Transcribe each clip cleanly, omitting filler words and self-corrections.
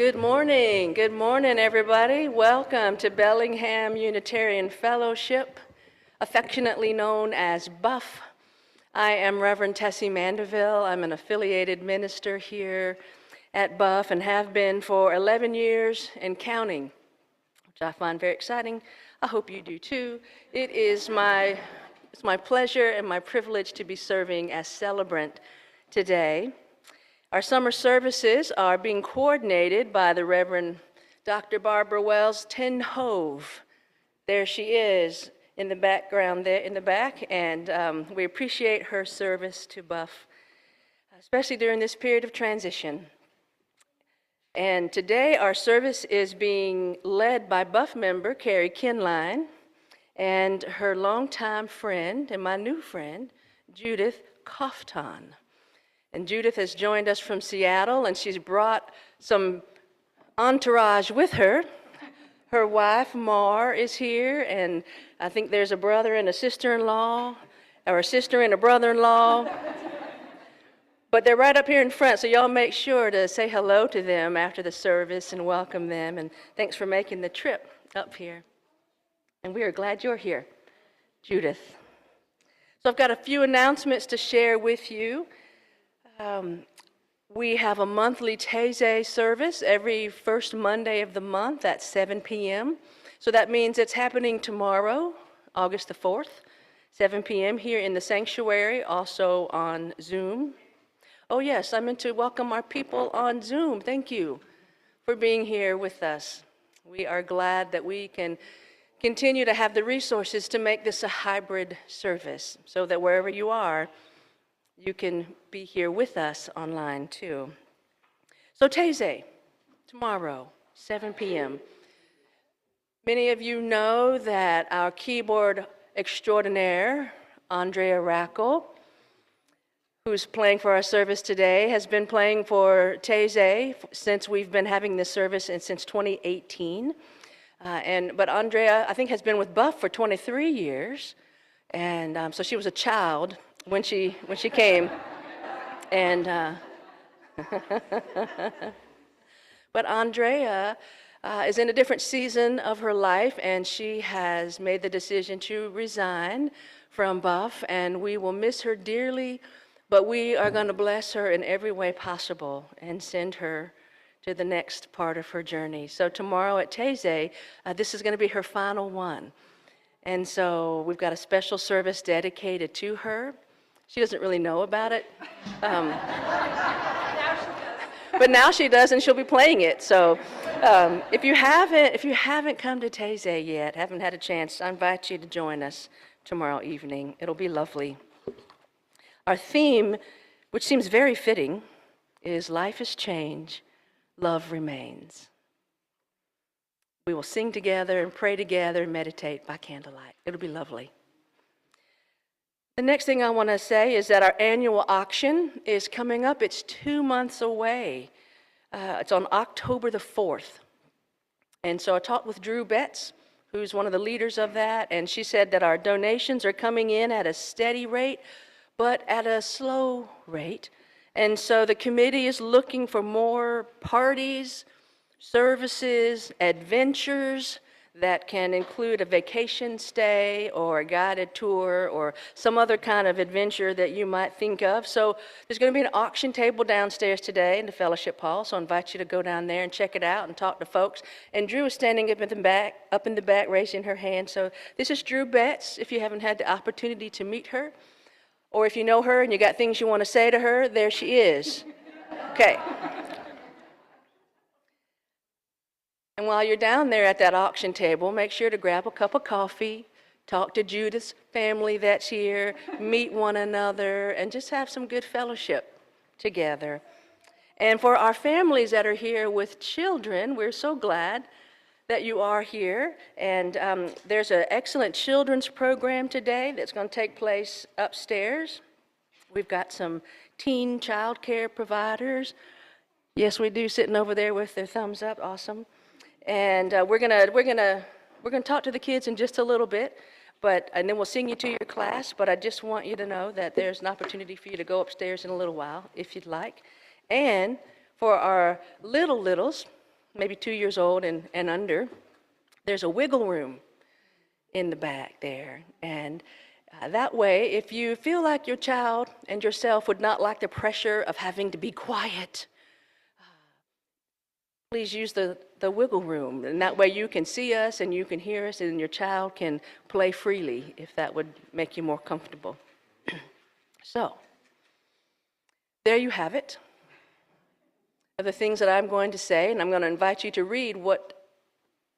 Good morning, everybody. Welcome to Bellingham Unitarian Fellowship, affectionately known as BUF. I am Reverend Tessie Mandeville. I'm an affiliated minister here at BUF and have been for 11 years and counting, which I find very exciting. I hope you do too. It's my pleasure and my privilege to be serving as celebrant today. Our summer services are being coordinated by the Reverend Dr. Barbara Wells Ten Hove. There she is in the background there in the back, and we appreciate her service to BUF, especially during this period of transition. And today our service is being led by BUF member Carrie Koehnline and her longtime friend and my new friend, Judith Kaftan. And Judith has joined us from Seattle, and she's brought some entourage with her. Her wife, Mar, is here, and I think there's a brother and a sister-in-law, or a sister and a brother-in-law. But they're right up here in front, so y'all make sure to say hello to them after the service and welcome them. And thanks for making the trip up here. And we are glad you're here, Judith. So I've got a few announcements to share with you. We have a monthly Taizé service every first Monday of the month at 7 p.m. So that means it's happening tomorrow, August the 4th, 7 p.m. here in the sanctuary, also on Zoom. Oh yes, I meant to welcome our people on Zoom. Thank you for being here with us. We are glad that we can continue to have the resources to make this a hybrid service so that wherever you are, you can be here with us online too. So Taizé, tomorrow, 7 p.m. Many of you know that our keyboard extraordinaire, Andrea Rackle, who's playing for our service today, has been playing for Taizé since we've been having this service and since 2018. But Andrea, I think, has been with BUF for 23 years, and so she was a child when she came, and but Andrea is in a different season of her life, and she has made the decision to resign from BUF, and we will miss her dearly, but we are going to bless her in every way possible and send her to the next part of her journey. So tomorrow at Taizé, this is going to be her final one, and so we've got a special service dedicated to her. She doesn't really know about it. But now she does, and she'll be playing it. So if you haven't come to Taizé yet, haven't had a chance, I invite you to join us tomorrow evening. It'll be lovely. Our theme, which seems very fitting, is Life is Change, Love Remains. We will sing together and pray together and meditate by candlelight. It'll be lovely. The next thing I want to say is that our annual auction is coming up. It's 2 months away. It's on October the 4th. And so I talked with Drew Betts, who's one of the leaders of that, and she said that our donations are coming in at a steady rate, but at a slow rate. And so the committee is looking for more parties, services, adventures that can include a vacation stay or a guided tour or some other kind of adventure that you might think of. So there's going to be an auction table downstairs today in the fellowship hall, so I invite you to go down there and check it out and talk to folks. And Drew is standing up in the back, raising her hand. So this is Drew Betts, if you haven't had the opportunity to meet her. Or if you know her and you got things you want to say to her, there she is. Okay. And while you're down there at that auction table, make sure to grab a cup of coffee, talk to Judith's family that's here, meet one another, and just have some good fellowship together. And for our families that are here with children, we're so glad that you are here. And there's an excellent children's program today that's going to take place upstairs. We've got some teen child care providers. Yes, we do, sitting over there with their thumbs up. Awesome. And we're gonna talk to the kids in just a little bit, and then we'll sing you to your class. But I just want you to know that there's an opportunity for you to go upstairs in a little while if you'd like. And for our littles, maybe 2 years old and under, there's a wiggle room in the back there. And that way, if you feel like your child and yourself would not like the pressure of having to be quiet, please use the wiggle room. And that way you can see us and you can hear us and your child can play freely if that would make you more comfortable. So, there you have it. The things that I'm going to say, and I'm going to invite you to read what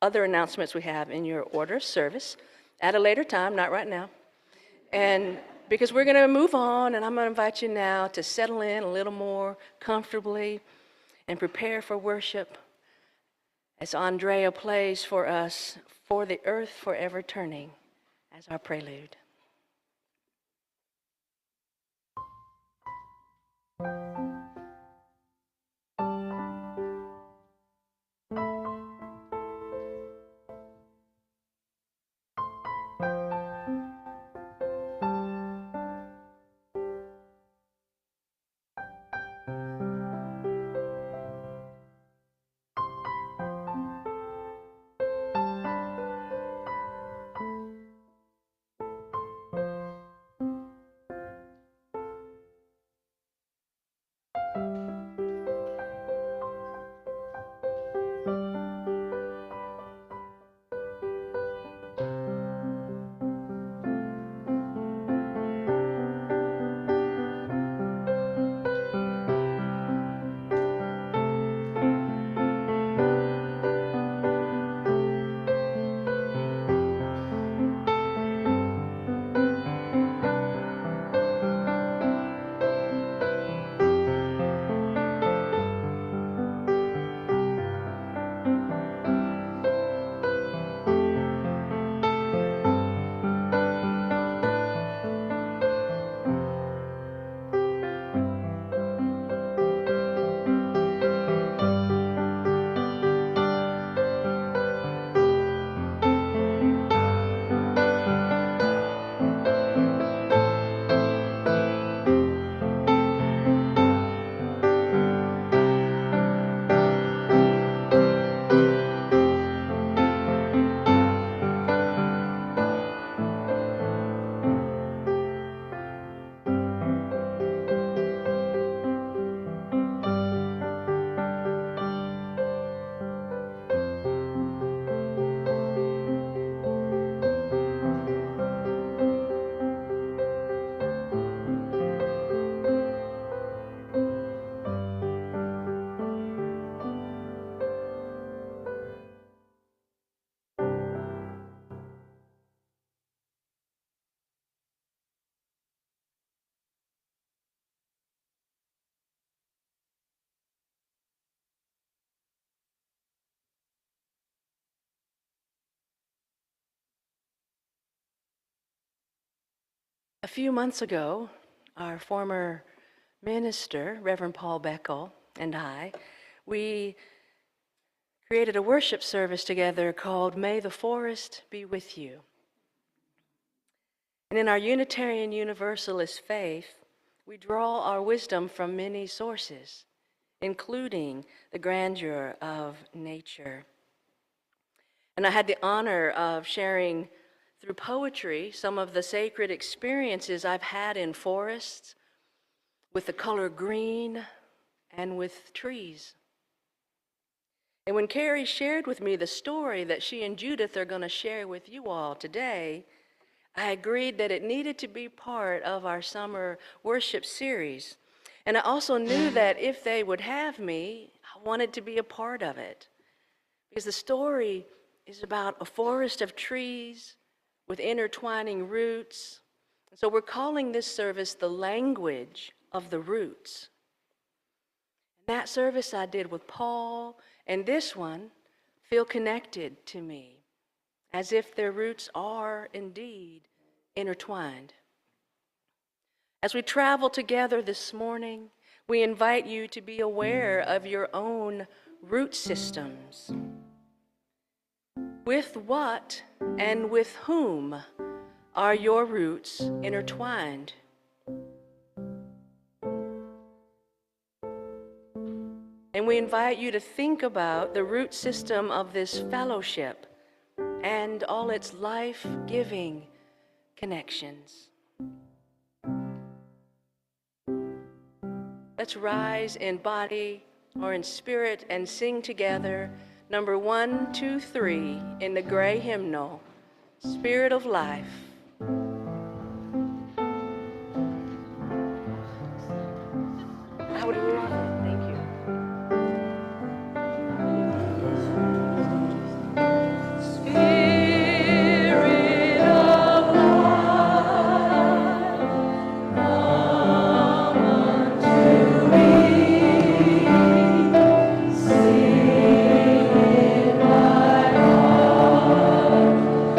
other announcements we have in your order of service at a later time, not right now. And because we're going to move on, and I'm going to invite you now to settle in a little more comfortably and prepare for worship as Andrea plays for us, "For the Earth Forever Turning," as our prelude. A few months ago, our former minister, Reverend Paul Beckel, and we created a worship service together called "May the Forest Be With You." And in our Unitarian Universalist faith, we draw our wisdom from many sources, including the grandeur of nature. And I had the honor of sharing through poetry some of the sacred experiences I've had in forests with the color green and with trees. And when Carrie shared with me the story that she and Judith are going to share with you all today, I agreed that it needed to be part of our summer worship series. And I also knew that if they would have me, I wanted to be a part of it. Because the story is about a forest of trees with intertwining roots. So we're calling this service the language of the roots. And that service I did with Paul, and this one feel connected to me, as if their roots are indeed intertwined. As we travel together this morning, we invite you to be aware of your own root systems. With what and with whom are your roots intertwined? And And we invite you to think about the root system of this fellowship and all its life-giving connections. Let's rise in body or in spirit and sing together number 1, 2, 3 in the gray hymnal, Spirit of Life. I would love it. Thank you. Spirit of life, come unto me. Sing in my heart,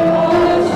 all streams of compassion.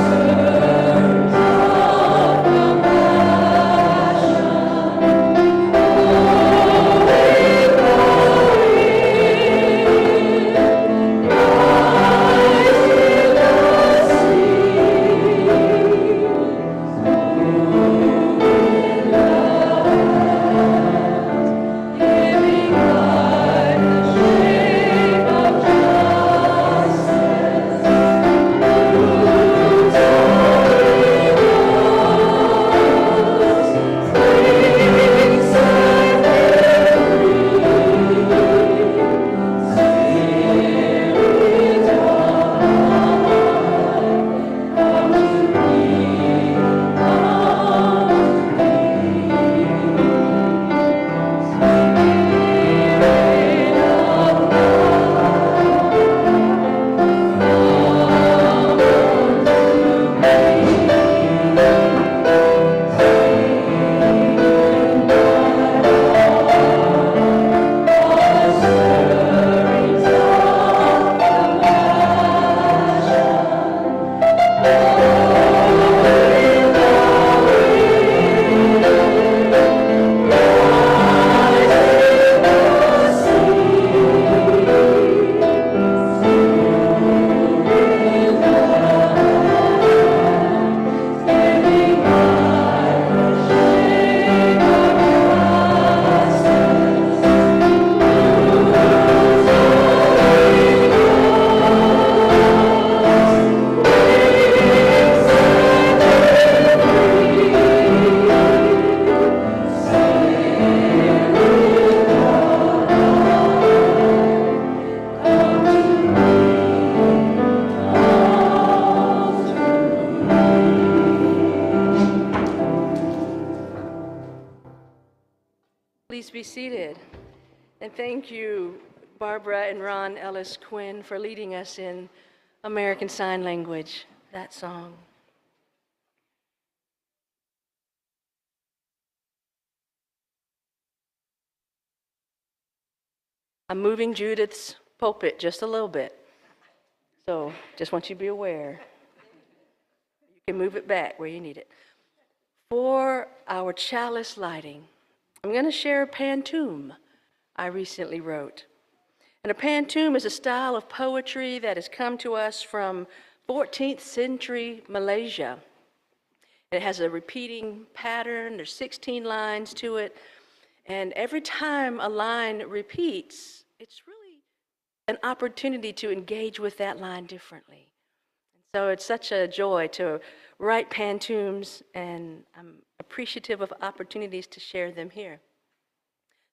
Please be seated. And thank you, Barbara and Ron Ellis Quinn, for leading us in American Sign Language, that song. I'm moving Judith's pulpit just a little bit. So just want you to be aware. You can move it back where you need it. For our chalice lighting, I'm going to share a pantoum I recently wrote. And a pantoum is a style of poetry that has come to us from 14th century Malaysia. It has a repeating pattern. There's 16 lines to it. And every time a line repeats, it's really an opportunity to engage with that line differently. And so it's such a joy to write pantoums, and I'm appreciative of opportunities to share them here.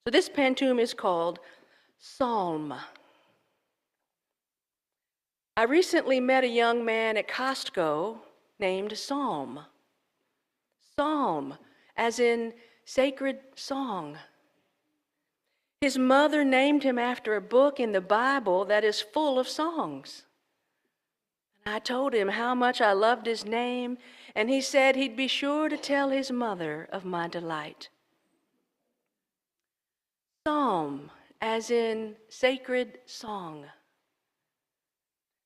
So this pantoum is called Psalm. I recently met a young man at Costco named Psalm. Psalm, as in sacred song. His mother named him after a book in the Bible that is full of songs. And I told him how much I loved his name, and he said he'd be sure to tell his mother of my delight. Psalm, as in sacred song.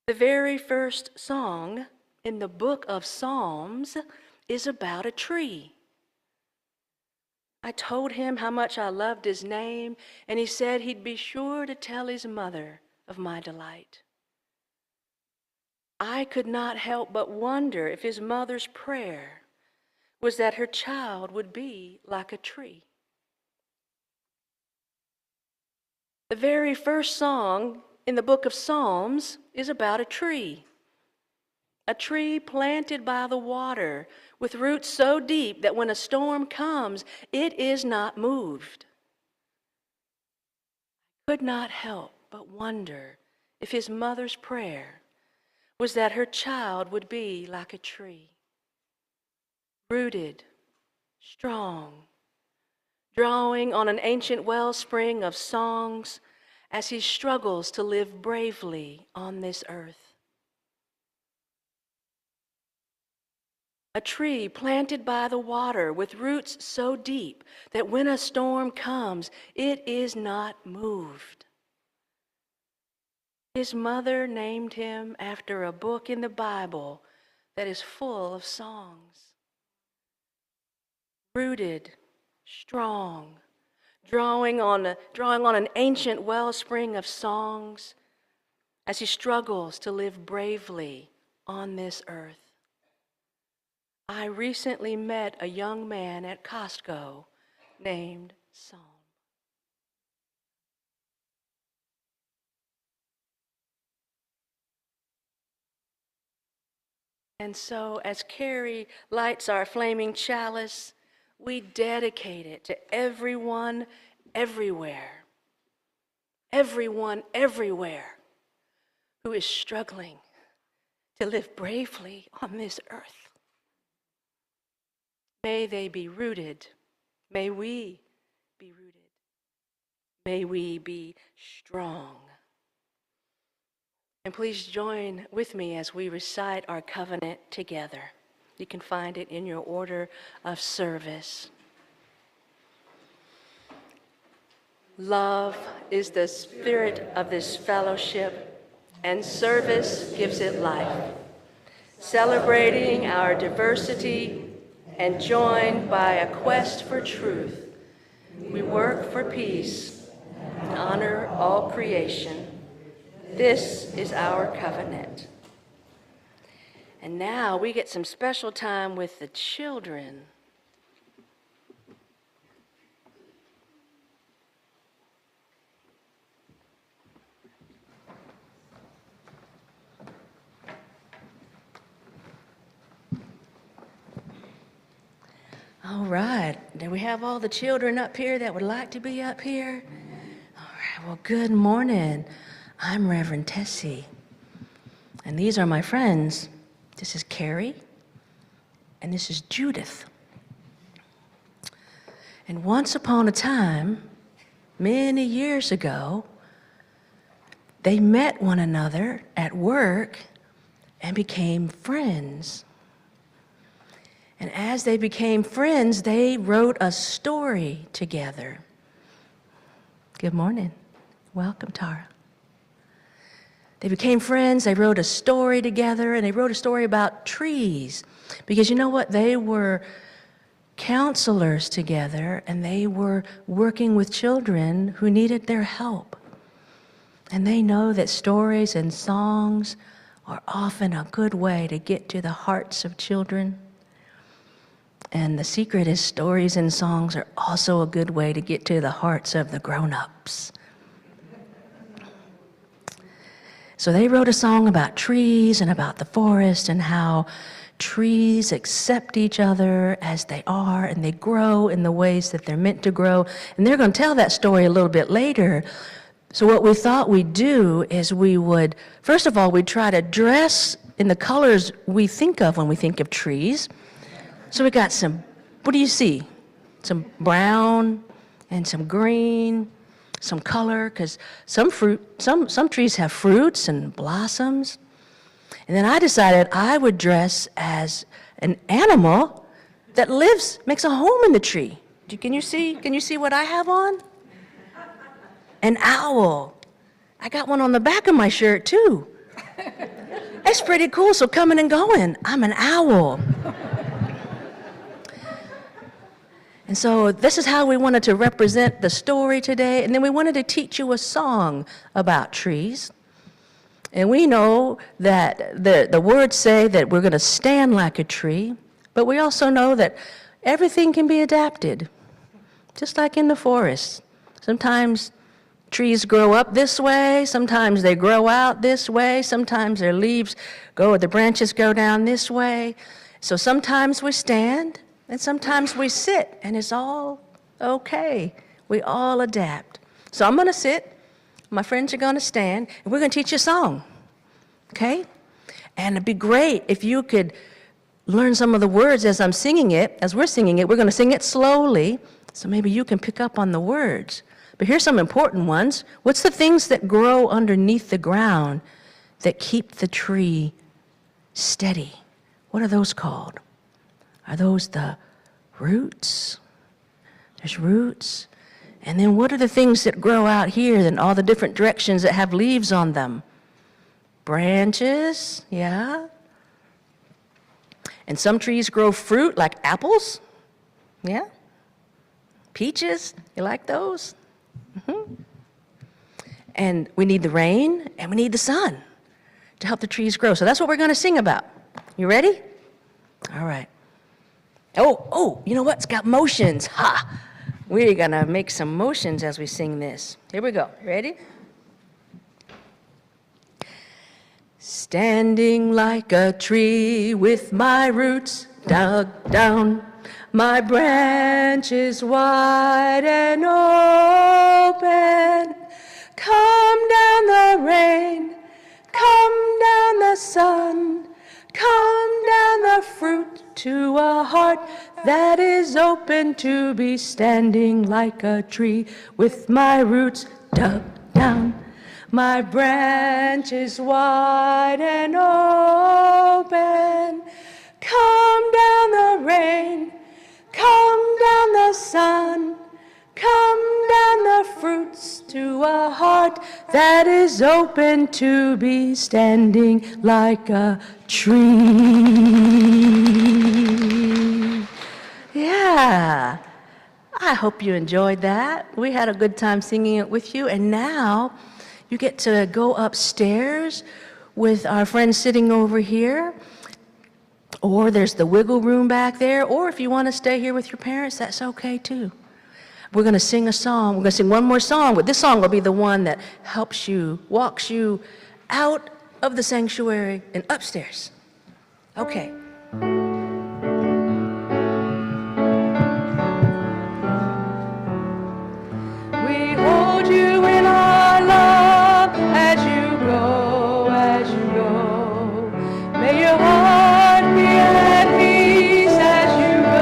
The very first song in the book of Psalms is about a tree. I told him how much I loved his name, and he said he'd be sure to tell his mother of my delight. I could not help but wonder if his mother's prayer was that her child would be like a tree. The very first song in the book of Psalms is about a tree planted by the water with roots so deep that when a storm comes, it is not moved. I could not help but wonder if his mother's prayer was that her child would be like a tree, rooted, strong, drawing on an ancient wellspring of songs as he struggles to live bravely on this earth. A tree planted by the water with roots so deep that when a storm comes, it is not moved. His mother named him after a book in the Bible that is full of songs. Rooted, strong, drawing on an ancient wellspring of songs as he struggles to live bravely on this earth. I recently met a young man at Costco named Psalm. And so as Carrie lights our flaming chalice, we dedicate it to everyone, everywhere who is struggling to live bravely on this earth. May they be rooted. May we be rooted. May we be strong. And please join with me as we recite our covenant together. You can find it in your order of service. Love is the spirit of this fellowship, and service gives it life. Celebrating our diversity and joined by a quest for truth, we work for peace and honor all creation. This is our covenant. And now we get some special time with the children. All right, do we have all the children up here that would like to be up here? All right, well, good morning. I'm Reverend Tessie, and these are my friends. This is Carrie, and this is Judith. And once upon a time, many years ago, they met one another at work and became friends. And as they became friends, they wrote a story together. Good morning. Welcome, Tara. They became friends, they wrote a story together, and they wrote a story about trees. Because you know what? They were counselors together, and they were working with children who needed their help. And they know that stories and songs are often a good way to get to the hearts of children. And the secret is stories and songs are also a good way to get to the hearts of the grown-ups. So they wrote a song about trees and about the forest and how trees accept each other as they are and they grow in the ways that they're meant to grow. And they're going to tell that story a little bit later. So what we thought we'd do is we would, first of all, we'd try to dress in the colors we think of when we think of trees. So we got some, what do you see? Some brown and some green, some color, because some trees have fruits and blossoms. And then I decided I would dress as an animal that makes a home in the tree. Can you see what I have on? An owl. I got one on the back of my shirt too. That's pretty cool, so coming and going, I'm an owl. And so this is how we wanted to represent the story today. And then we wanted to teach you a song about trees. And we know that the words say that we're going to stand like a tree. But we also know that everything can be adapted, just like in the forest. Sometimes trees grow up this way, sometimes they grow out this way, sometimes their leaves go, the branches go down this way. So sometimes we stand, and sometimes we sit, and it's all okay. We all adapt. So I'm going to sit, my friends are going to stand, and we're going to teach you a song, okay? And it'd be great if you could learn some of the words as I'm singing it. As we're singing it, we're going to sing it slowly, so maybe you can pick up on the words. But here's some important ones. What's the things that grow underneath the ground that keep the tree steady? What are those called? Are those the roots? There's roots. And then what are the things that grow out here in all the different directions that have leaves on them? Branches, yeah. And some trees grow fruit like apples, yeah. Peaches, you like those? Mm-hmm. And we need the rain and we need the sun to help the trees grow. So that's what we're going to sing about. You ready? All right. Oh, you know what? It's got motions. Ha! We're going to make some motions as we sing this. Here we go. Ready? Standing like a tree with my roots dug down, my branches wide and open. Come down the rain, come down the sun, come down the fruit to a heart that is open to be standing like a tree with my roots dug down, my branches wide and open. Come down the rain, come down the sun, come down the fruits to a heart that is open to be standing like a tree. Yeah, I hope you enjoyed that. We had a good time singing it with you, and now you get to go upstairs with our friends sitting over here, or there's the wiggle room back there, or if you want to stay here with your parents, that's okay too. We're going to sing a song. We're going to sing one more song, but this song will be the one that helps you, walks you out of the sanctuary and upstairs. Okay. We hold you in our love as you go, as you go. May your heart be at peace as you go.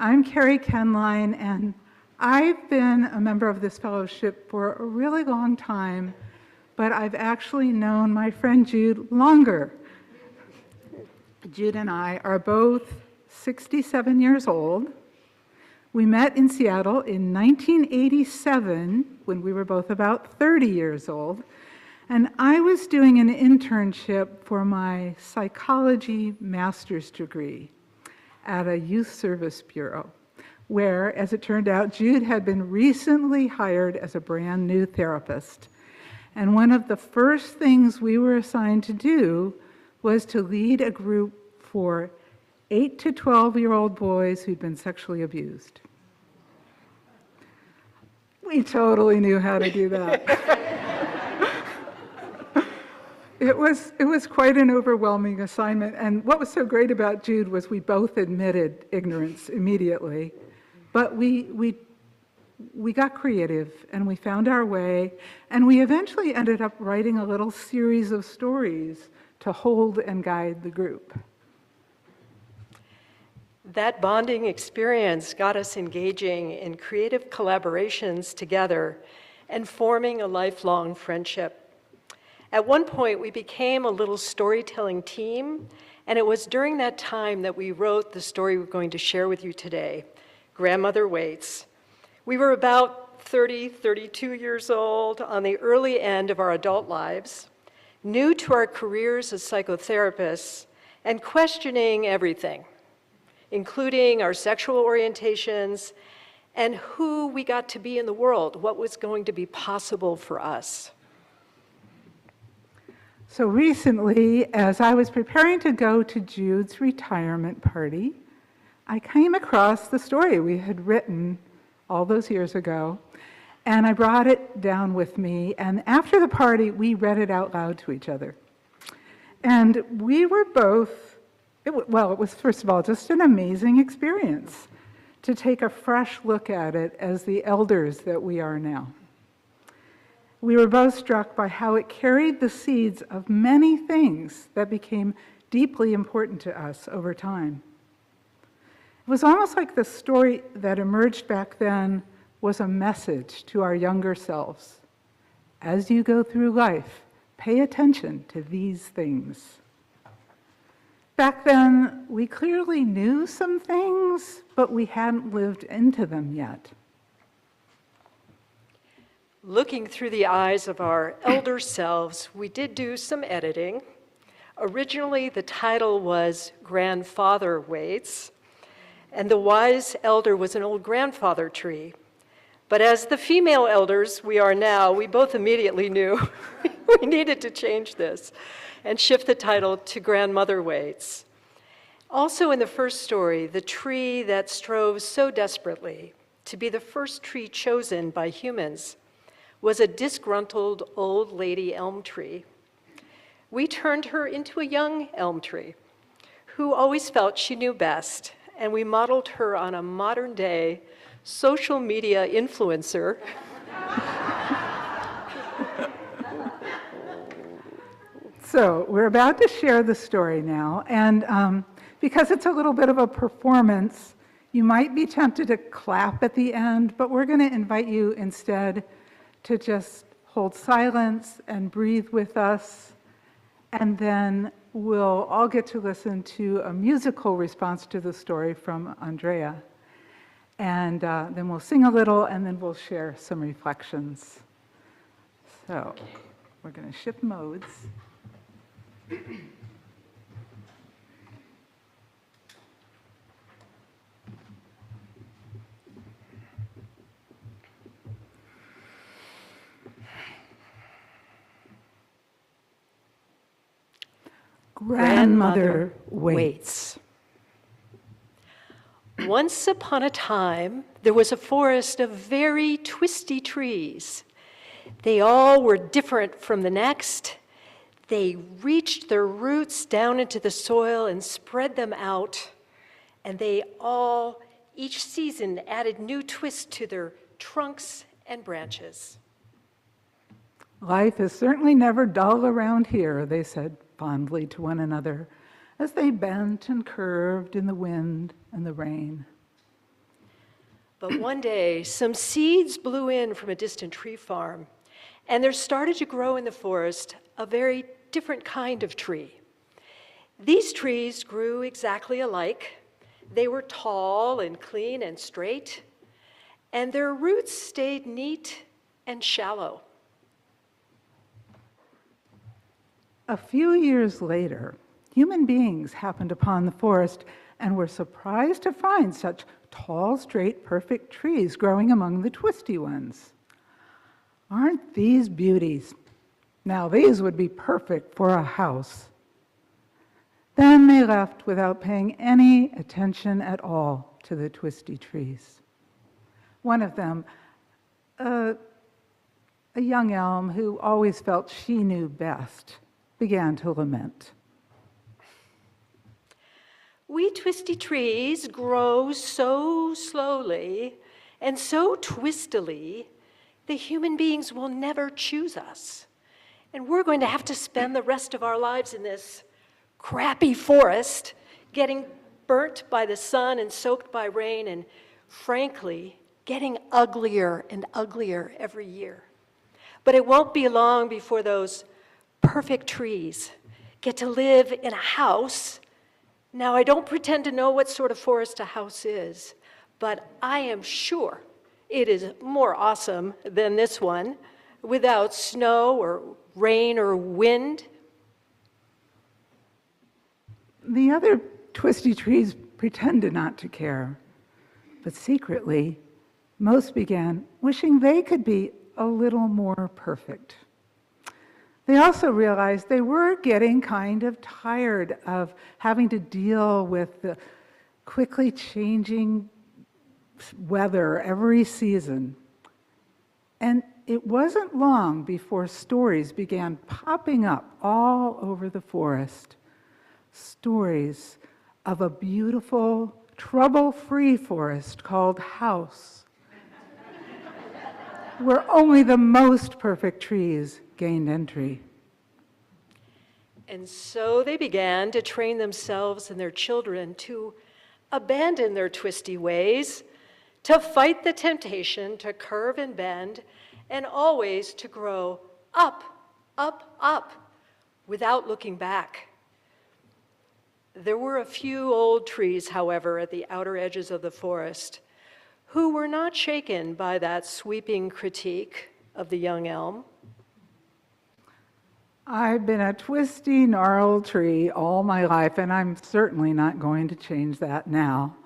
I'm Carrie Koehnline, and I've been a member of this fellowship for a really long time, but I've actually known my friend Jude longer. Jude and I are both 67 years old. We met in Seattle in 1987 when we were both about 30 years old, and I was doing an internship for my psychology master's degree at a youth service bureau, where, as it turned out, Jude had been recently hired as a brand new therapist. And one of the first things we were assigned to do was to lead a group for 8 to 12-year-old boys who'd been sexually abused. We totally knew how to do that. It was quite an overwhelming assignment, and what was so great about Jude was we both admitted ignorance immediately, but we got creative and we found our way, and we eventually ended up writing a little series of stories to hold and guide the group. That bonding experience got us engaging in creative collaborations together and forming a lifelong friendship. At one point, we became a little storytelling team, and it was during that time that we wrote the story we're going to share with you today, Grandmother Waits. We were about 32 years old, on the early end of our adult lives, new to our careers as psychotherapists, and questioning everything, including our sexual orientations and who we got to be in the world, what was going to be possible for us. So recently, as I was preparing to go to Jude's retirement party, I came across the story we had written all those years ago, and I brought it down with me, and after the party, we read it out loud to each other. And we were both, it was first of all just an amazing experience to take a fresh look at it as the elders that we are now. We were both struck by how it carried the seeds of many things that became deeply important to us over time. It was almost like the story that emerged back then was a message to our younger selves. As you go through life, pay attention to these things. Back then, we clearly knew some things, but we hadn't lived into them yet. Looking through the eyes of our elder selves, we did do some editing. Originally, the title was Grandfather Waits, and the wise elder was an old grandfather tree. But as the female elders we are now, we both immediately knew we needed to change this and shift the title to Grandmother Waits. Also in the first story, the tree that strove so desperately to be the first tree chosen by humans was a disgruntled old lady elm tree. We turned her into a young elm tree who always felt she knew best, and we modeled her on a modern-day social media influencer. So we're about to share the story now, and because it's a little bit of a performance, you might be tempted to clap at the end, but we're going to invite you instead to just hold silence and breathe with us, and then we'll all get to listen to a musical response to the story from Andrea. And then we'll sing a little, and then we'll share some reflections. So we're going to shift modes. Grandmother Waits. Once upon a time, there was a forest of very twisty trees. They all were different from the next. They reached their roots down into the soil and spread them out, and they all, each season, added new twists to their trunks and branches. Life is certainly never dull around here, they said fondly to one another, as they bent and curved in the wind and the rain. But one day, some seeds blew in from a distant tree farm, and there started to grow in the forest a very different kind of tree. These trees grew exactly alike. They were tall and clean and straight, and their roots stayed neat and shallow. A few years later, human beings happened upon the forest and were surprised to find such tall, straight, perfect trees growing among the twisty ones. Aren't these beauties? Now these would be perfect for a house. Then they left without paying any attention at all to the twisty trees. One of them, a young elm who always felt she knew best, began to lament. We twisty trees grow so slowly and so twistily, the human beings will never choose us. And we're going to have to spend the rest of our lives in this crappy forest, getting burnt by the sun and soaked by rain, and frankly, getting uglier and uglier every year. But it won't be long before those perfect trees get to live in a house. Now, I don't pretend to know what sort of forest a house is, but I am sure it is more awesome than this one, without snow or rain or wind. The other twisty trees pretended not to care, but secretly, most began wishing they could be a little more perfect. They also realized they were getting kind of tired of having to deal with the quickly changing weather every season. And it wasn't long before stories began popping up all over the forest. Stories of a beautiful, trouble-free forest called House, where only the most perfect trees gained entry. And so they began to train themselves and their children to abandon their twisty ways, to fight the temptation to curve and bend, and always to grow up, up, up, without looking back. There were a few old trees, however, at the outer edges of the forest, who were not shaken by that sweeping critique of the young elm. I've been a twisty, gnarled tree all my life, and I'm certainly not going to change that now.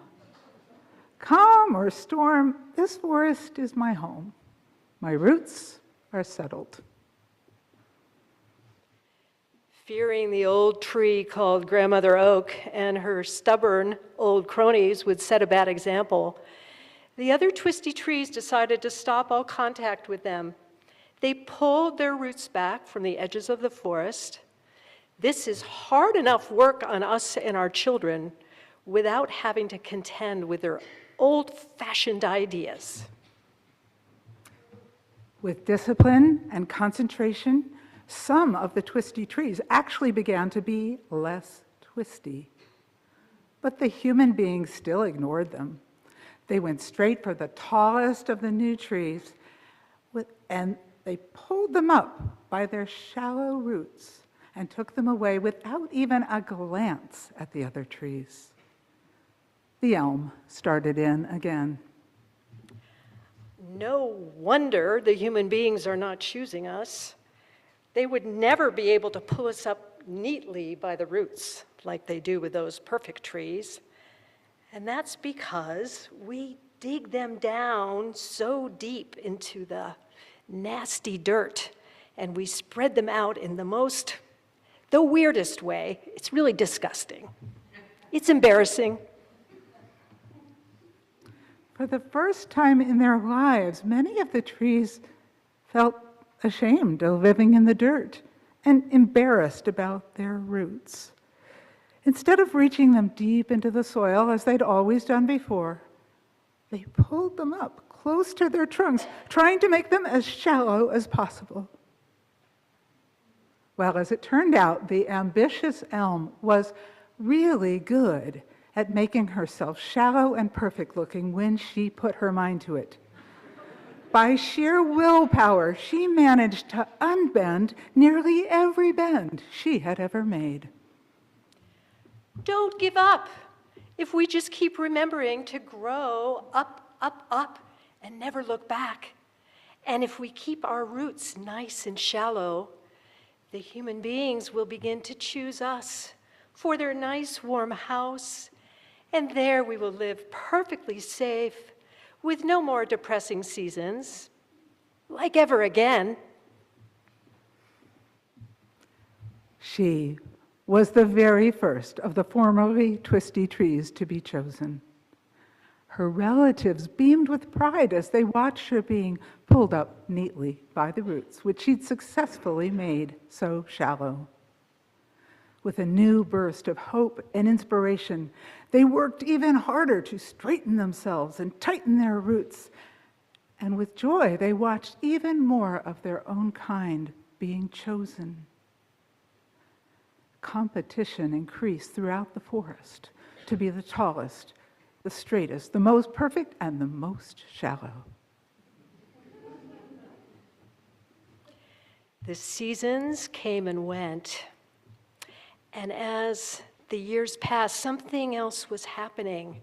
Calm or storm, this forest is my home. My roots are settled. Fearing the old tree called Grandmother Oak and her stubborn old cronies would set a bad example, the other twisty trees decided to stop all contact with them. They pulled their roots back from the edges of the forest. This is hard enough work on us and our children without having to contend with their old-fashioned ideas. With discipline and concentration, some of the twisty trees actually began to be less twisty. But the human beings still ignored them. They went straight for the tallest of the new trees, and they pulled them up by their shallow roots and took them away without even a glance at the other trees. The elm started in again. No wonder the human beings are not choosing us. They would never be able to pull us up neatly by the roots like they do with those perfect trees. And that's because we dig them down so deep into the nasty dirt, and we spread them out in the weirdest way. It's really disgusting. It's embarrassing. For the first time in their lives, many of the trees felt ashamed of living in the dirt and embarrassed about their roots. Instead of reaching them deep into the soil, as they'd always done before, they pulled them up close to their trunks, trying to make them as shallow as possible. Well, as it turned out, the ambitious elm was really good at making herself shallow and perfect looking when she put her mind to it. By sheer willpower, she managed to unbend nearly every bend she had ever made. Don't give up. If we just keep remembering to grow up, up, up, and never look back, and if we keep our roots nice and shallow, the human beings will begin to choose us for their nice warm house, and there we will live perfectly safe with no more depressing seasons, like ever again. She was the very first of the formerly twisty trees to be chosen. Her relatives beamed with pride as they watched her being pulled up neatly by the roots, which she'd successfully made so shallow. With a new burst of hope and inspiration, they worked even harder to straighten themselves and tighten their roots. And with joy, they watched even more of their own kind being chosen. Competition increased throughout the forest. to be the tallest, the straightest, the most perfect, and the most shallow. The seasons came and went, and as the years passed, something else was happening.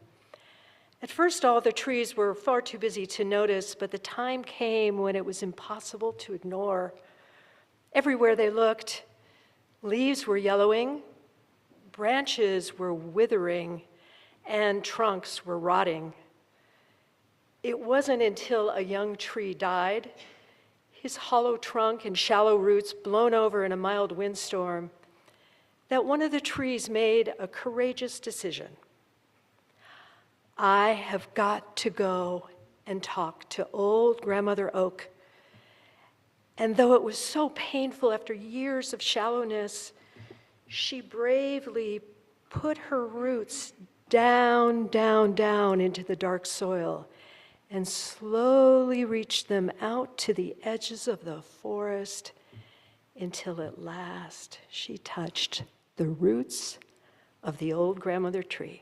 At first, all the trees were far too busy to notice, but the time came when it was impossible to ignore. Everywhere they looked, leaves were yellowing, branches were withering, and trunks were rotting. It wasn't until a young tree died, his hollow trunk and shallow roots blown over in a mild windstorm, that one of the trees made a courageous decision. I have got to go and talk to old Grandmother Oak. And though it was so painful after years of shallowness, she bravely put her roots down, down, down into the dark soil and slowly reached them out to the edges of the forest until at last she touched the roots of the old grandmother tree.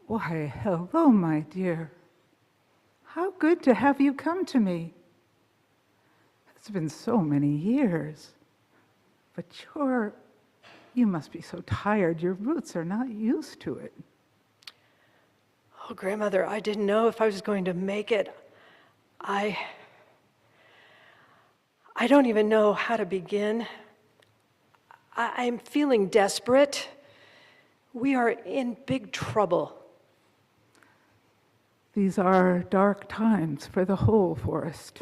Why, hello, my dear. How good to have you come to me. It's been so many years. But you must be so tired. Your roots are not used to it. Oh, Grandmother, I didn't know if I was going to make it. I don't even know how to begin. I'm feeling desperate. We are in big trouble. These are dark times for the whole forest.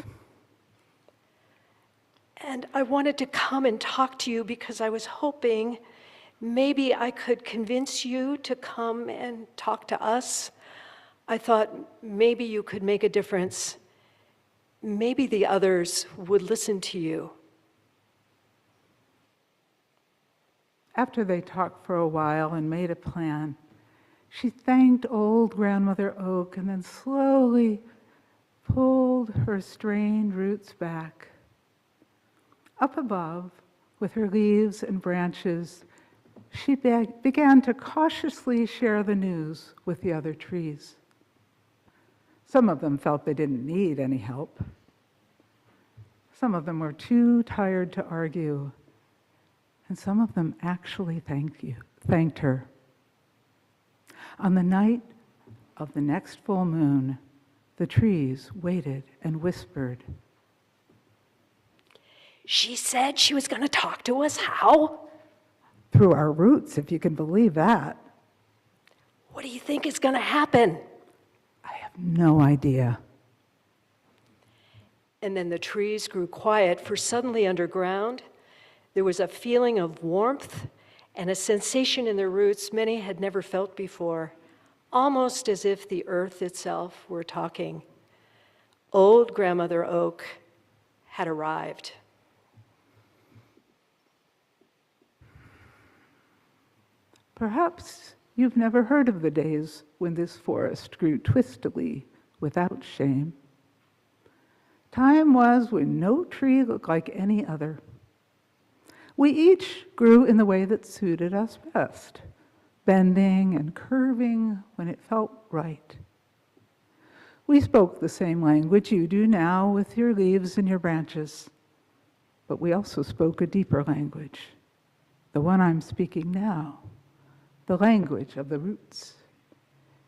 And I wanted to come and talk to you because I was hoping maybe I could convince you to come and talk to us. I thought maybe you could make a difference. Maybe the others would listen to you. After they talked for a while and made a plan, she thanked old Grandmother Oak and then slowly pulled her strained roots back. Up above, with her leaves and branches, she began to cautiously share the news with the other trees. Some of them felt they didn't need any help. Some of them were too tired to argue, and some of them actually thanked her. On the night of the next full moon, the trees waited and whispered. She said she was going to talk to us. How? Through our roots, if you can believe that. What do you think is going to happen? I have no idea. And then the trees grew quiet, for suddenly underground, there was a feeling of warmth and a sensation in their roots many had never felt before, almost as if the earth itself were talking. Old Grandmother Oak had arrived. Perhaps you've never heard of the days when this forest grew twistily without shame. Time was when no tree looked like any other. We each grew in the way that suited us best, bending and curving when it felt right. We spoke the same language you do now with your leaves and your branches, but we also spoke a deeper language, the one I'm speaking now. The language of the roots.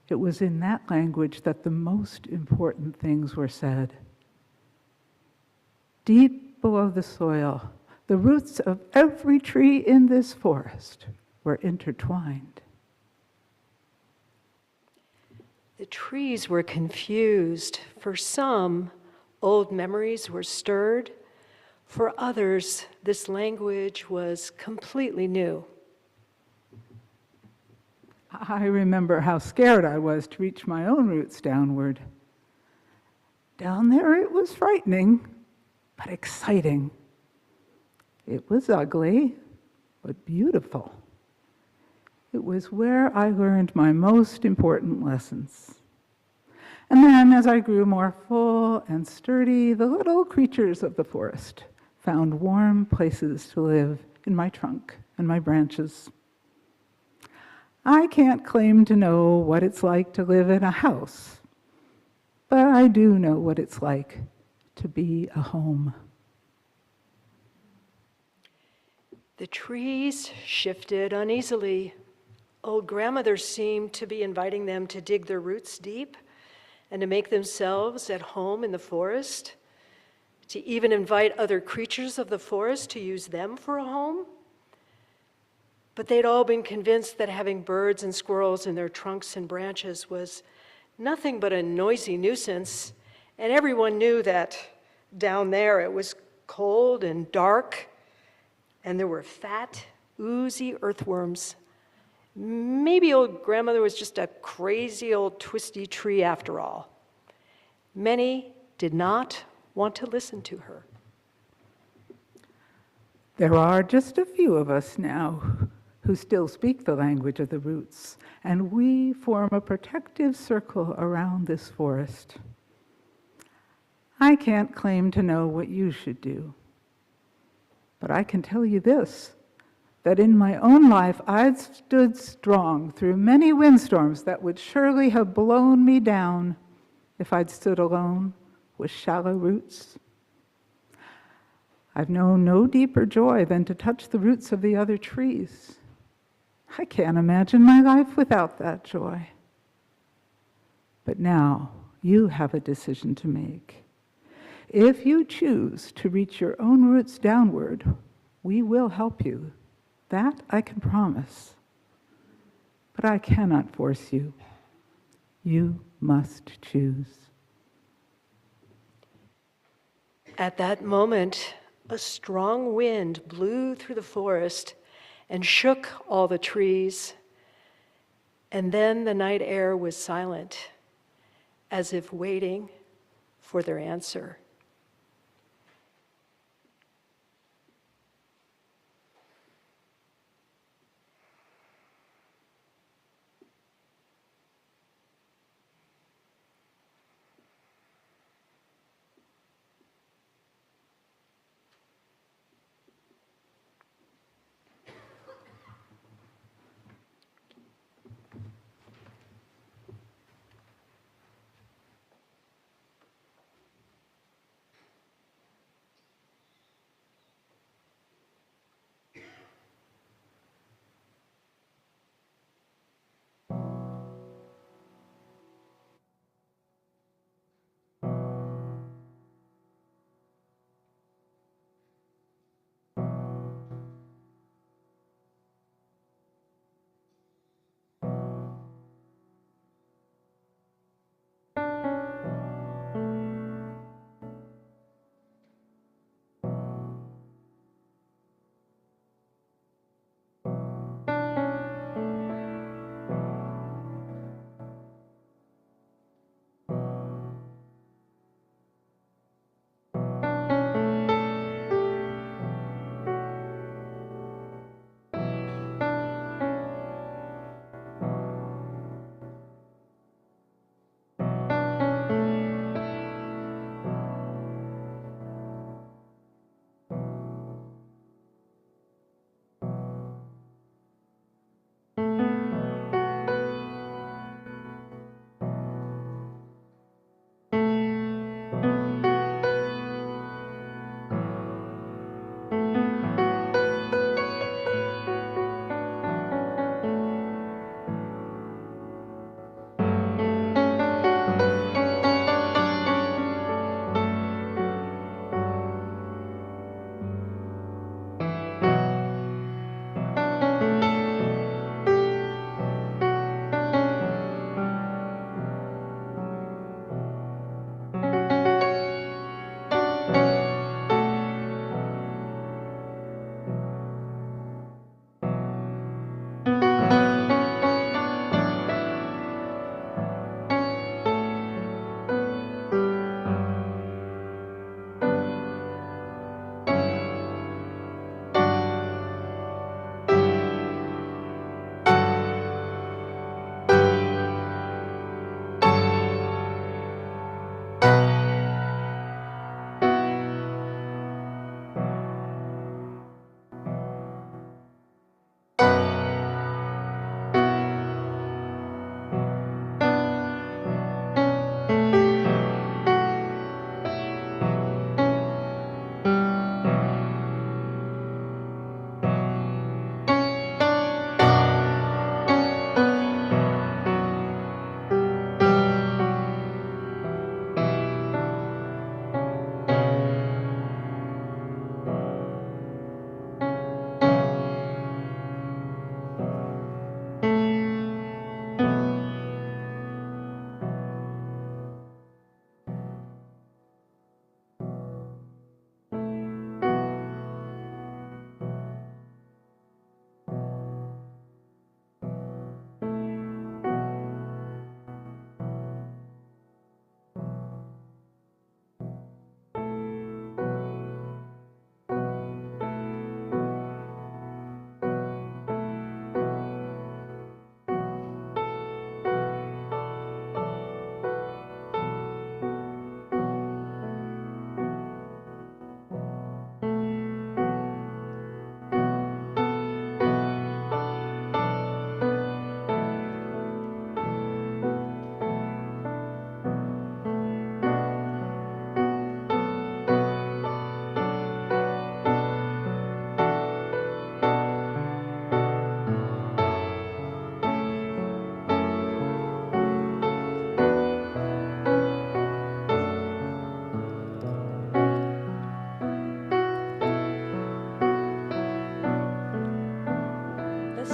It was in that language that the most important things were said. Deep below the soil, the roots of every tree in this forest were intertwined. The trees were confused. For some, old memories were stirred. For others, this language was completely new. I remember how scared I was to reach my own roots downward. Down there it was frightening, but exciting. It was ugly, but beautiful. It was where I learned my most important lessons. And then, as I grew more full and sturdy, the little creatures of the forest found warm places to live in my trunk and my branches. I can't claim to know what it's like to live in a house, but I do know what it's like to be a home. The trees shifted uneasily. Old grandmother seemed to be inviting them to dig their roots deep and to make themselves at home in the forest, to even invite other creatures of the forest to use them for a home. But they'd all been convinced that having birds and squirrels in their trunks and branches was nothing but a noisy nuisance, and everyone knew that down there it was cold and dark, and there were fat, oozy earthworms. Maybe old grandmother was just a crazy old twisty tree after all. Many did not want to listen to her. There are just a few of us now who still speak the language of the roots, and we form a protective circle around this forest. I can't claim to know what you should do, but I can tell you this, that in my own life I've stood strong through many windstorms that would surely have blown me down if I'd stood alone with shallow roots. I've known no deeper joy than to touch the roots of the other trees. I can't imagine my life without that joy. But now you have a decision to make. If you choose to reach your own roots downward, we will help you. That I can promise. But I cannot force you. You must choose. At that moment, a strong wind blew through the forest and shook all the trees. And then the night air was silent, as if waiting for their answer.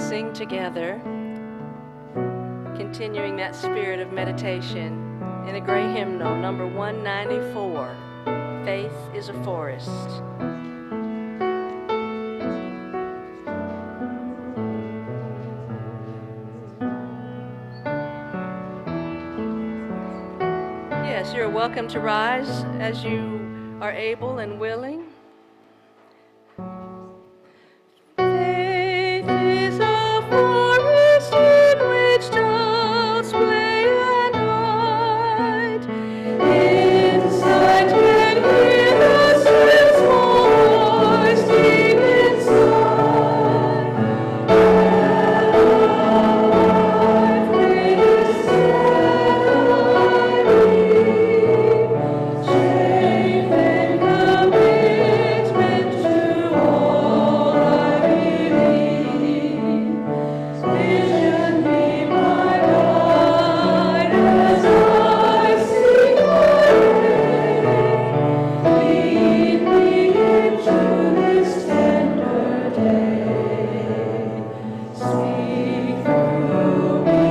sing together, continuing that spirit of meditation in a great hymnal, number 194, Faith is a Forest. Yes, you're welcome to rise as you are able and willing. Faith is a forest in which doves play and hide. Inside can hear the still small voice deep inside. Life is strength and commitment to all I believe. Vision be my guide as I seek my way. Lead me into this tender day. Speak through me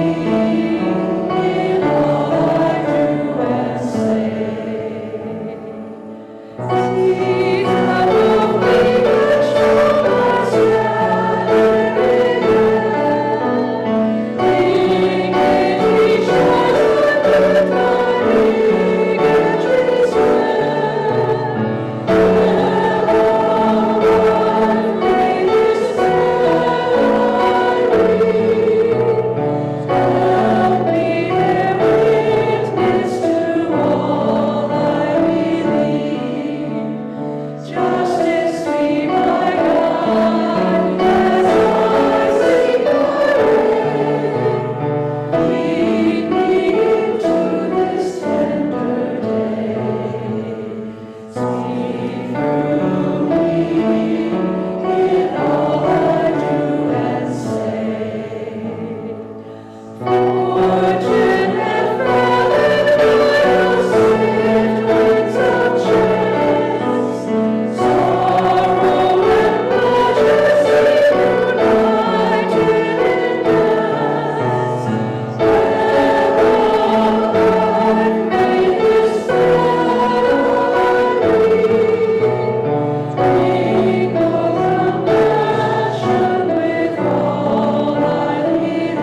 in all I do and say. Seeds of faith that show my standing ground. Dignity shines underneath my bigotry's crown. Faith is help me bear witness to all I believe. Justice be my guide as I seek my way. Lead me into this tender day. Speak through me in all I do and say. Fortune and frolic will swift winds of chance. Sorrow and pleasure seem united in dance. Web of life may this thread unweave. Mingle compassion with all I believe.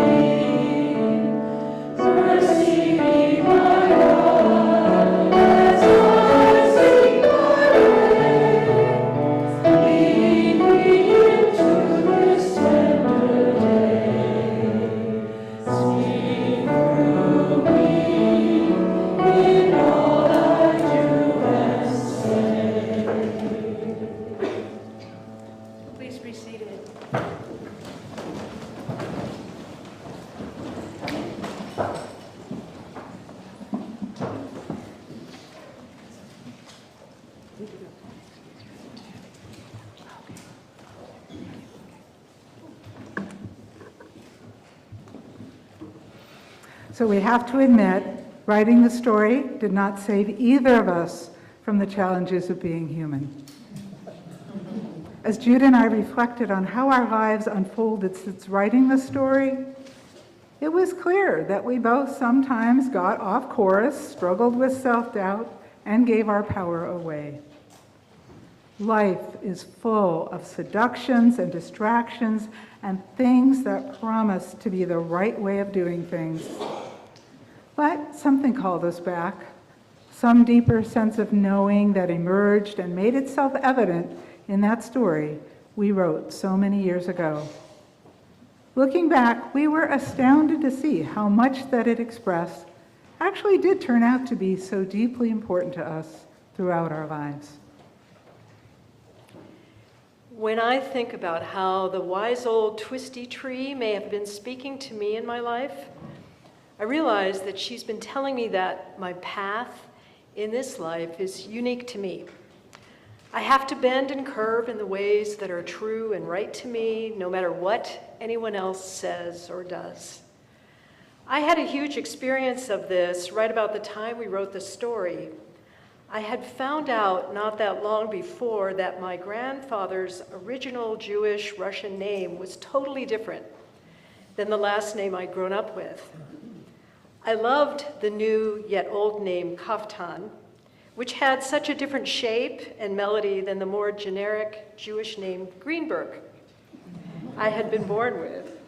Mercy be my guide as I seek my way. Lead me into this tender day. Speak through me in all I do and say. Please be seated. So we have to admit, writing the story did not save either of us from the challenges of being human. As Jude and I reflected on how our lives unfolded since writing the story, it was clear that we both sometimes got off course, struggled with self-doubt, and gave our power away. Life is full of seductions and distractions and things that promise to be the right way of doing things. But something called us back, some deeper sense of knowing that emerged and made itself evident in that story we wrote so many years ago. Looking back, we were astounded to see how much that it expressed actually did turn out to be so deeply important to us throughout our lives. When I think about how the wise old twisty tree may have been speaking to me in my life, I realize that she's been telling me that my path in this life is unique to me. I have to bend and curve in the ways that are true and right to me, no matter what anyone else says or does. I had a huge experience of this right about the time we wrote the story. I had found out not that long before that my grandfather's original Jewish Russian name was totally different than the last name I'd grown up with. I loved the new yet old name Kaftan, which had such a different shape and melody than the more generic Jewish name Greenberg I had been born with.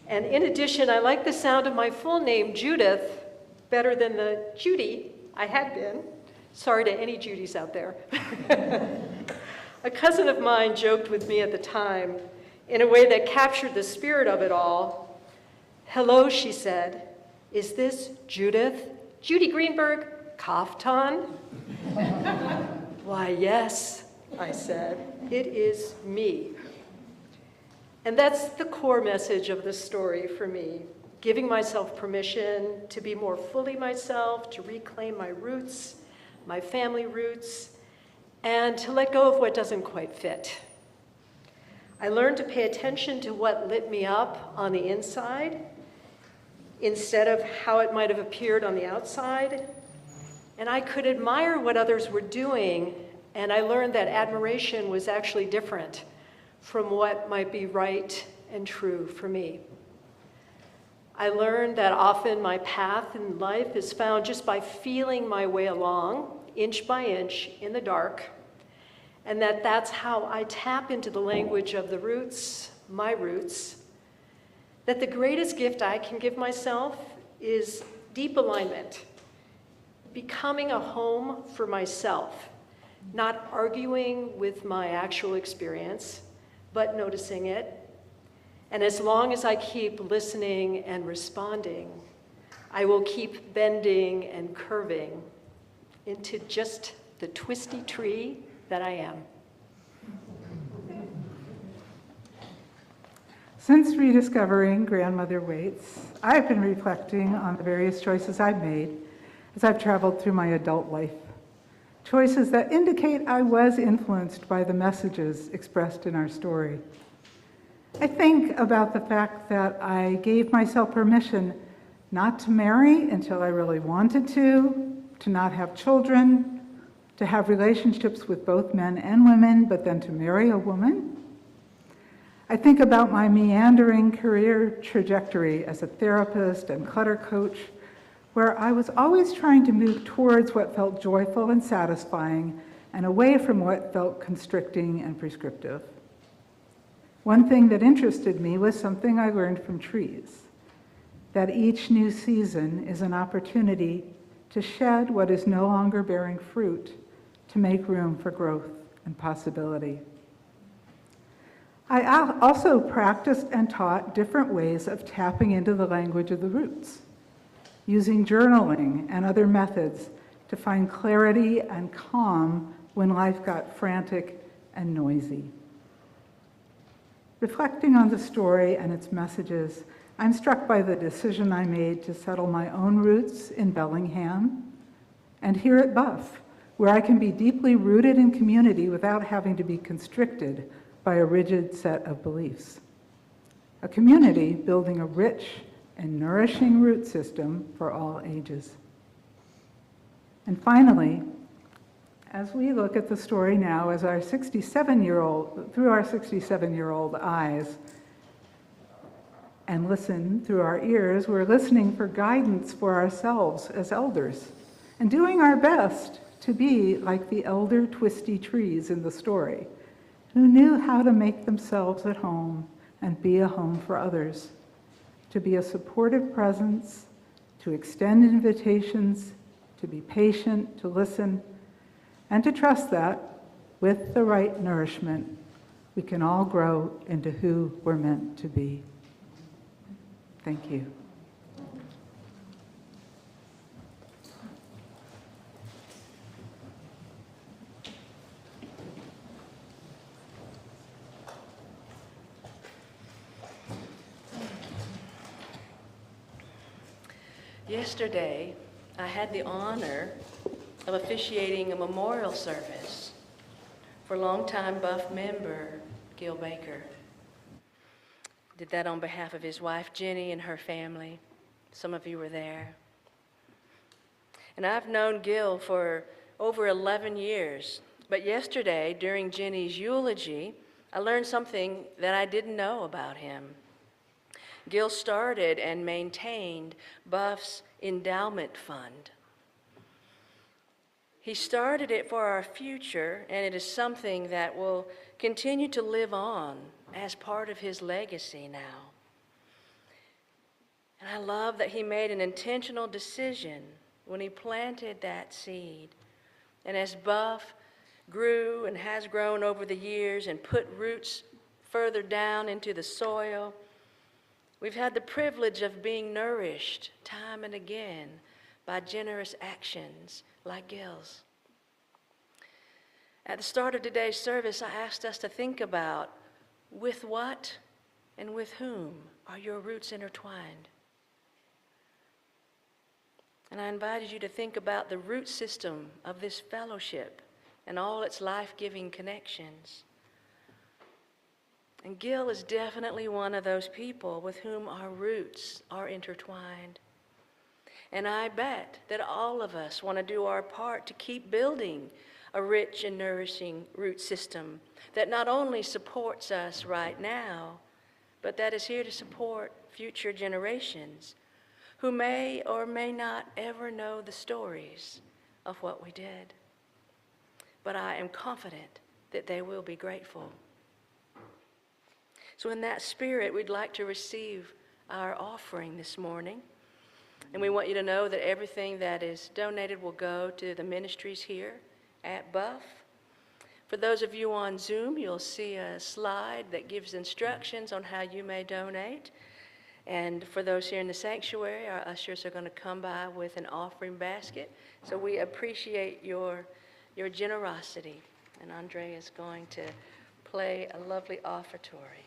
And in addition, I liked the sound of my full name, Judith, better than the Judy I had been. Sorry to any Judys out there. A cousin of mine joked with me at the time in a way that captured the spirit of it all. "Hello," she said. "Is this Judith? Judy Greenberg? Kaftan?" "Why, yes," I said. "It is me." And that's the core message of the story for me, giving myself permission to be more fully myself, to reclaim my roots, my family roots, and to let go of what doesn't quite fit. I learned to pay attention to what lit me up on the inside instead of how it might have appeared on the outside. And I could admire what others were doing, and I learned that admiration was actually different from what might be right and true for me. I learned that often my path in life is found just by feeling my way along, inch by inch, in the dark, and that's how I tap into the language of the roots, my roots, that the greatest gift I can give myself is deep alignment, becoming a home for myself, not arguing with my actual experience, but noticing it. And as long as I keep listening and responding, I will keep bending and curving into just the twisty tree that I am. Since rediscovering Grandmother Waits, I've been reflecting on the various choices I've made as I've traveled through my adult life. Choices that indicate I was influenced by the messages expressed in our story. I think about the fact that I gave myself permission not to marry until I really wanted to not have children, to have relationships with both men and women, but then to marry a woman. I think about my meandering career trajectory as a therapist and clutter coach, where I was always trying to move towards what felt joyful and satisfying and away from what felt constricting and prescriptive. One thing that interested me was something I learned from trees, that each new season is an opportunity to shed what is no longer bearing fruit, to make room for growth and possibility. I also practiced and taught different ways of tapping into the language of the roots, using journaling and other methods to find clarity and calm when life got frantic and noisy. Reflecting on the story and its messages, I'm struck by the decision I made to settle my own roots in Bellingham and here at Buff, where I can be deeply rooted in community without having to be constricted by a rigid set of beliefs. A community building a rich and nourishing root system for all ages. And finally, as we look at the story now as our 67-year-old, through our 67-year-old eyes, and listen through our ears, we're listening for guidance for ourselves as elders, and doing our best to be like the elder twisty trees in the story, who knew how to make themselves at home and be a home for others, to be a supportive presence, to extend invitations, to be patient, to listen, and to trust that, with the right nourishment, we can all grow into who we're meant to be. Thank you. Yesterday, I had the honor of officiating a memorial service for longtime Buff member Gil Baker. Did that on behalf of his wife Jenny and her family. Some of you were there. And I've known Gil for over 11 years, but yesterday during Jenny's eulogy, I learned something that I didn't know about him. Gil started and maintained Buff's endowment fund. He started it for our future, and it is something that will continue to live on as part of his legacy now. And I love that he made an intentional decision when he planted that seed. And as Buff grew and has grown over the years and put roots further down into the soil, we've had the privilege of being nourished time and again by generous actions like Gil's. At the start of today's service, I asked us to think about with what and with whom are your roots intertwined? And I invited you to think about the root system of this fellowship and all its life-giving connections. And Gil is definitely one of those people with whom our roots are intertwined. And I bet that all of us want to do our part to keep building a rich and nourishing root system that not only supports us right now, but that is here to support future generations who may or may not ever know the stories of what we did. But I am confident that they will be grateful. So in that spirit, we'd like to receive our offering this morning. And we want you to know that everything that is donated will go to the ministries here at Buff. For those of you on Zoom, you'll see a slide that gives instructions on how you may donate. And for those here in the sanctuary, our ushers are going to come by with an offering basket. So we appreciate your generosity. And Andre is going to play a lovely offertory.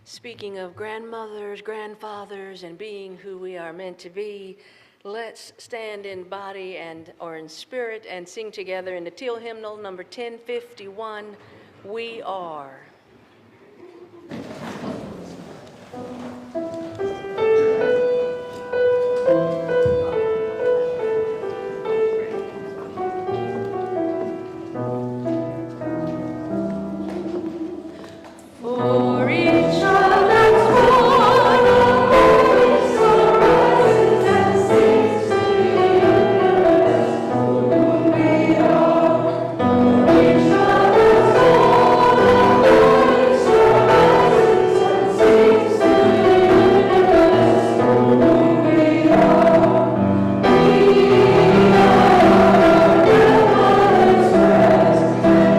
Speaking of grandmothers, grandfathers, and being who we are meant to be, let's stand in body or in spirit and sing together in the Teal hymnal number 1051, We Are. For each child that's born, a soul rises and sings to you, who we are. For each child that's born, a soul rises and sings to you, who we are. We are grandmother's rest, we are.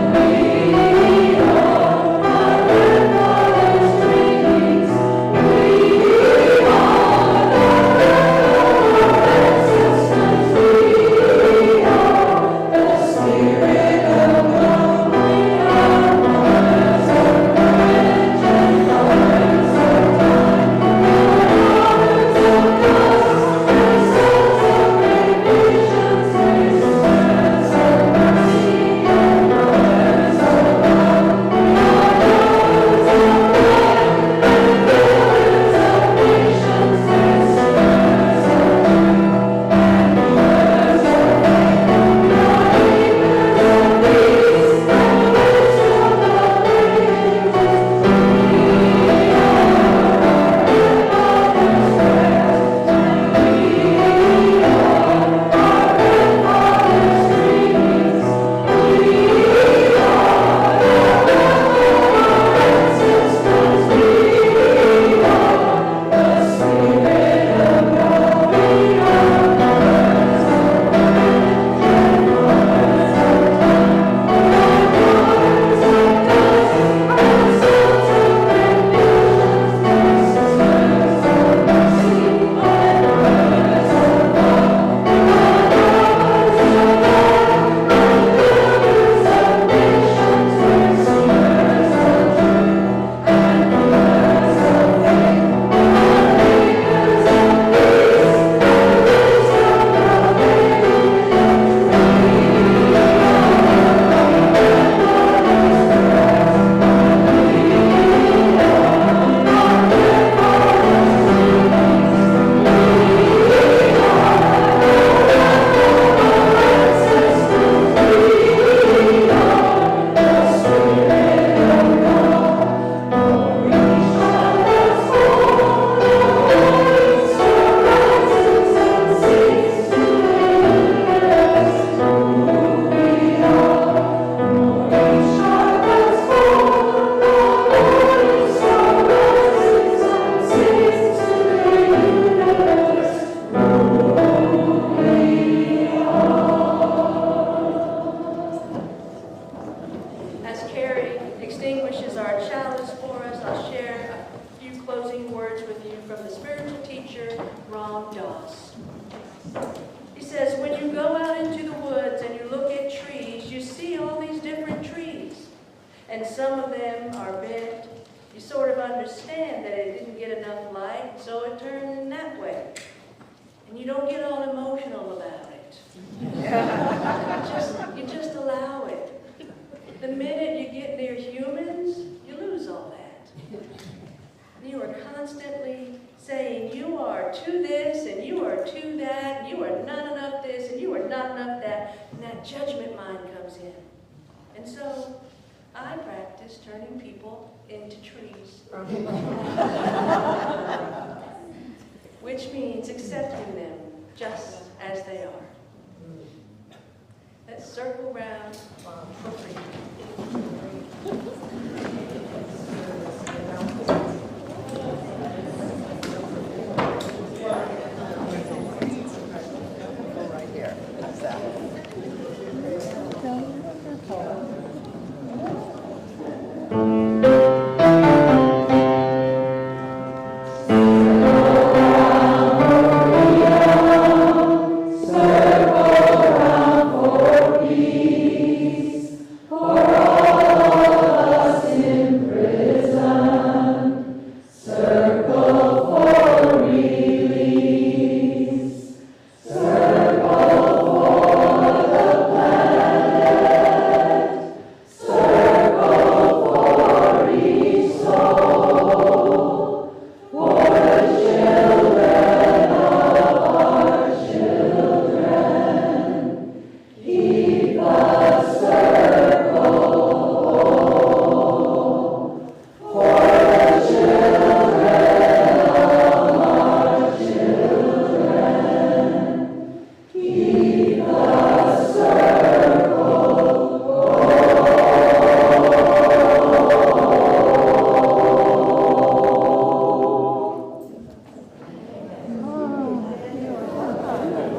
As Carrie extinguishes our chalice for us, I'll share a few closing words with you from the spiritual teacher, Ram Dass. He says, when you go out into the woods and you look at trees, you see all these different trees. And some of them are bent. You sort of understand that it didn't get enough light, so it turned in that way. And you don't get all emotional about it. You just allow it. The minute you get near humans, you lose all that. You are constantly saying you are to this and you are to that, and you are not enough this and you are not enough that, and that judgment mind comes in. And so I practice turning people into trees. Which means accepting them just as they are. Let's circle round for freedom.